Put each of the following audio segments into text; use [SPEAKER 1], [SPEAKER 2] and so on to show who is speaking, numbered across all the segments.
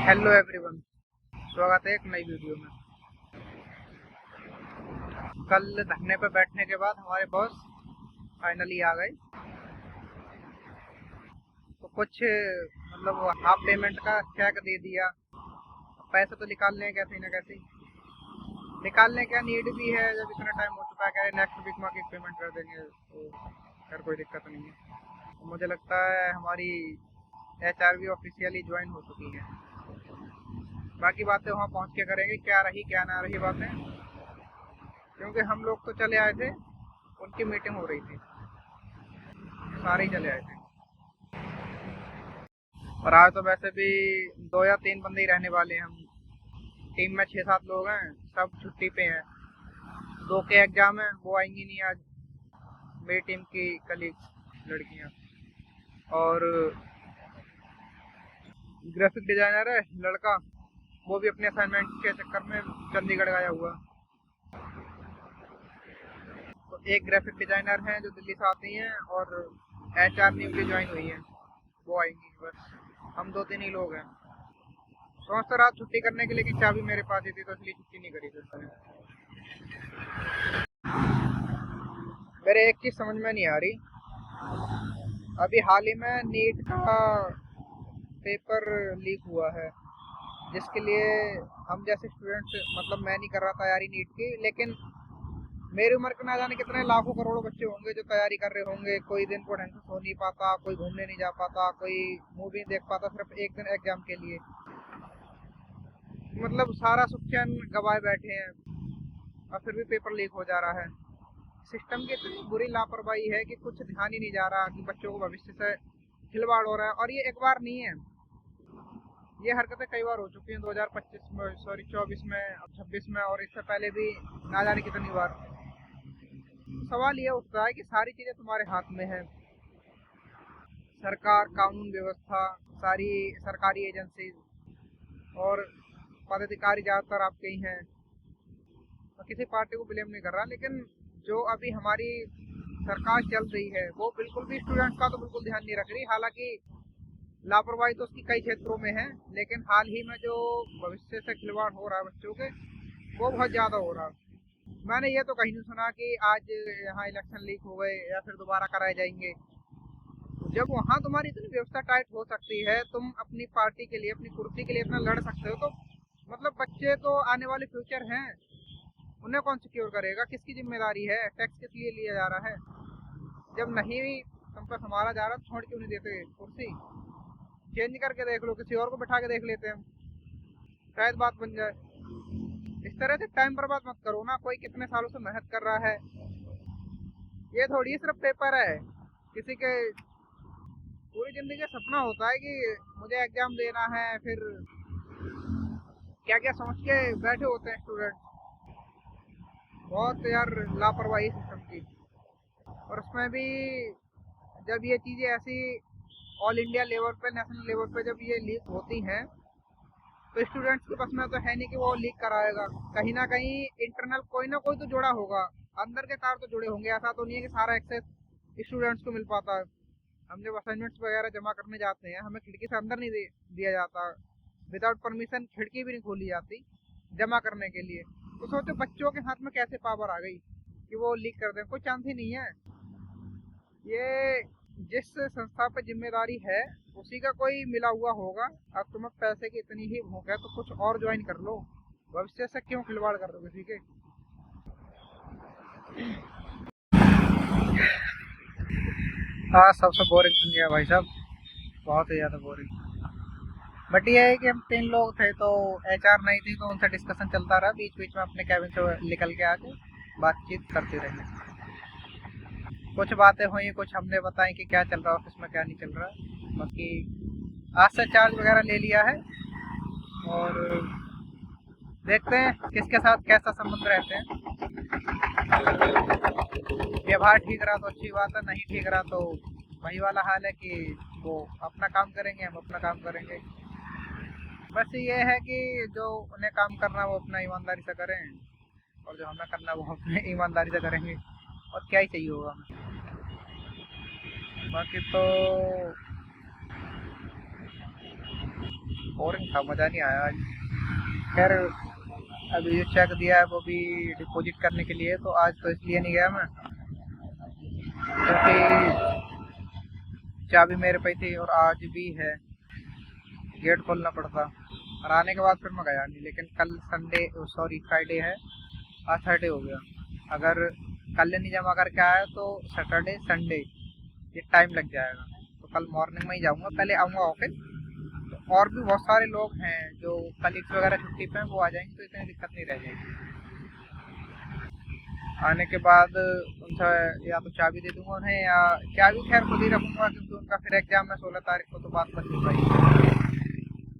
[SPEAKER 1] Hello everyone, स्वागत है एक नई वीडियो में। कल धरने पर बैठने के बाद हमारे बॉस फाइनली आ गए। तो कुछ हाफ पेमेंट का चेक दे दिया। पैसे तो निकालने हैं कैसे न कैसे, निकालने का नीड भी है। जब इतना टाइम हो चुका है, कह रहे नेक्स्ट वीक में पेमेंट कर देंगे, तो खैर कोई दिक्कत नहीं है। तो मुझे लगता है हमारी HR भी ऑफिशियली ज्वाइन हो चुकी है। बाकी बातें वहाँ पहुँच के करेंगे, क्या रही क्या ना रही बातें, क्योंकि हम लोग तो चले आए थे, उनकी मीटिंग हो रही थी, सारे ही चले आए थे। और आज तो वैसे भी 2 या 3 बंदे ही रहने वाले हैं। हम टीम में 6-7 लोग हैं, सब छुट्टी पे हैं। 2 के एग्जाम है, वो आएंगी नहीं आज, मेरी टीम की कलीग लड़कियां। और ग्राफिक डिजाइनर है लड़का, वो भी अपने असाइनमेंट के चक्कर में चंडीगढ़ गया हुआ। तो एक ग्राफिक डिजाइनर है जो दिल्ली से आती हैं, और HR न्यूली ज्वाइन हुई है, वो आएंगी। बस हम 2-3 ही लोग हैं। सोच तो रात छुट्टी करने के लिए, लेकिन चाबी मेरे पास ही थी, तो इसलिए छुट्टी नहीं करी फिर मैंने। मेरे एक चीज़ समझ में नहीं आ रही। अभी हाल ही में नीट का पेपर लीक हुआ है, जिसके लिए हम जैसे स्टूडेंट्स, मैं नहीं कर रहा तैयारी नीट की, लेकिन मेरी उम्र के ना जाने कितने लाखों करोड़ों बच्चे होंगे जो तैयारी कर रहे होंगे। कोई दिन को ढंग से सो नहीं पाता, कोई घूमने नहीं जा पाता, कोई मूवी नहीं देख पाता, सिर्फ एक दिन एग्जाम के लिए। सारा सुख चैन गवाए बैठे हैं, और फिर भी पेपर लीक हो जा रहा है। सिस्टम की इतनी बुरी लापरवाही है कि कुछ ध्यान ही नहीं जा रहा कि बच्चों को भविष्य से खिलवाड़ हो रहा है। और ये एक बार नहीं है, ये हरकतें कई बार हो चुकी हैं। 2025 में, 24 में, अब 26 में, और इससे पहले भी ना जाने कितनी बार। सवाल ये उठता है कि सारी चीज़ें तुम्हारे हाथ में है, सरकार, कानून व्यवस्था, सारी सरकारी एजेंसी और पदाधिकारी ज़्यादातर आपके ही हैं। मैं किसी पार्टी को ब्लेम नहीं कर रहा, लेकिन जो अभी हमारी सरकार चल रही है वो बिल्कुल भी स्टूडेंट्स का तो बिल्कुल ध्यान नहीं रख रही। हालांकि लापरवाही तो उसकी कई क्षेत्रों में है, लेकिन हाल ही में जो भविष्य से खिलवाड़ हो रहा है बच्चों के, वो बहुत ज़्यादा हो रहा है। मैंने ये तो कहीं नहीं सुना कि आज यहाँ इलेक्शन लीक हो गए या फिर दोबारा कराए जाएंगे। जब वहाँ तुम्हारी इतनी व्यवस्था टाइट हो सकती है, तुम अपनी पार्टी के लिए, अपनी कुर्सी के लिए इतना लड़ सकते हो, तो बच्चे तो आने वाले फ्यूचर हैं, उन्हें कौन सिक्योर करेगा? किसकी जिम्मेदारी है? टैक्स किस लिए लिया जा रहा है? जब नहीं तुम पर संभाला जा रहा, तो छोड़ क्यों नहीं देते कुर्सी? चेंज करके देख लो, किसी और को बैठा के देख लेते हैं, शायद बात बन जाए। इस तरह से टाइम बर्बाद मत करो ना। कोई कितने सालों से मेहनत कर रहा है, ये थोड़ी सिर्फ पेपर है। किसी के पूरी जिंदगी का सपना होता है कि मुझे एग्जाम देना है, फिर क्या क्या सोच के बैठे होते हैं स्टूडेंट। बहुत यार लापरवाही सिस्टम की। और उसमें भी जब ये चीज़ें ऐसी ऑल इंडिया लेवल पे, नेशनल लेवल पे जब ये लीक होती हैं, तो स्टूडेंट्स के पास में तो है नहीं कि वो लीक कराएगा। कहीं ना कहीं इंटरनल कोई ना कोई तो जुड़ा होगा, अंदर के तार तो जुड़े होंगे। ऐसा तो नहीं है कि सारा एक्सेस स्टूडेंट्स को मिल पाता है। हम जब असाइनमेंट्स वगैरह जमा करने जाते हैं, हमें खिड़की से अंदर नहीं दिया जाता, विदाउट परमिशन खिड़की भी नहीं खोली जाती जमा करने के लिए। तो सोचो बच्चों के हाथ में कैसे पावर आ गई कि वो लीक कर दें? कोई चांस ही नहीं है। ये जिस संस्था पे जिम्मेदारी है, उसी का कोई मिला हुआ होगा। अब तुम्हें पैसे की इतनी ही भूख है तो कुछ और ज्वाइन कर लो, भविष्य से क्यों खिलवाड़ कर दो किसी के? हाँ, सबसे बोरिंग दुनिया भाई साहब, बहुत ही ज़्यादा बोरिंग। बट ये है कि हम 3 लोग थे, तो HR नहीं थी, तो उनसे डिस्कशन चलता रहा। बीच बीच में अपने कैबिन से निकल के आके बातचीत करते रहे। कुछ बातें हुई, कुछ हमने बताई कि क्या चल रहा है ऑफिस में, क्या नहीं चल रहा। बाकी आज से चार्ज वगैरह ले लिया है, और देखते हैं किसके साथ कैसा संबंध रहते हैं। व्यवहार ठीक रहा तो अच्छी बात है, नहीं ठीक रहा तो वही वाला हाल है कि वो अपना काम करेंगे, हम अपना काम करेंगे। बस ये है कि जो उन्हें काम करना है वो अपना ईमानदारी से करें, और जो हमें करना है वो अपने ईमानदारी से करेंगे। और क्या ही चाहिए होगा हमें। बाकी तो बोरिंग था, मज़ा नहीं आया आज। खैर अभी जो चेक दिया है वो भी डिपॉजिट करने के लिए, तो आज तो इसलिए नहीं गया मैं क्योंकि चाबी मेरे पे थी और आज भी है, गेट खोलना पड़ता। और आने के बाद फिर मैं गया नहीं। लेकिन कल संडे, सॉरी फ्राइडे है, आज सैटरडे हो गया। अगर कल नहीं जमा करके आया तो सैटरडे संडे ये टाइम लग जाएगा। तो कल मॉर्निंग में ही जाऊँगा, पहले आऊँगा ऑफिस। तो और भी बहुत सारे लोग हैं जो कलीग्स वगैरह छुट्टी पे हैं, वो आ जाएंगे तो इतनी दिक्कत नहीं रह जाएगी। आने के बाद उनसे या तो चाबी दे दूंगा उन्हें, या चाबी खैर खुद ही रखूंगा क्योंकि उनका फिर एग्जाम है 16 तारीख को, तो बात बच नहीं पाएगी।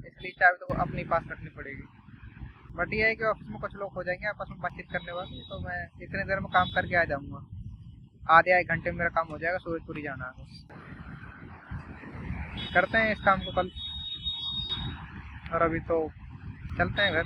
[SPEAKER 1] इसलिए चाबी तो अपने पास रखनी पड़ेगी। बट ये है कि ऑफिस में कुछ लोग हो जाएंगे आपस में बातचीत करने वाले, तो मैं इतने देर में काम करके आ जाऊंगा। आधे 1 घंटे में मेरा काम हो जाएगा, सूरजपुरी जाना है बस। करते हैं इस काम को कल, और अभी तो चलते हैं घर।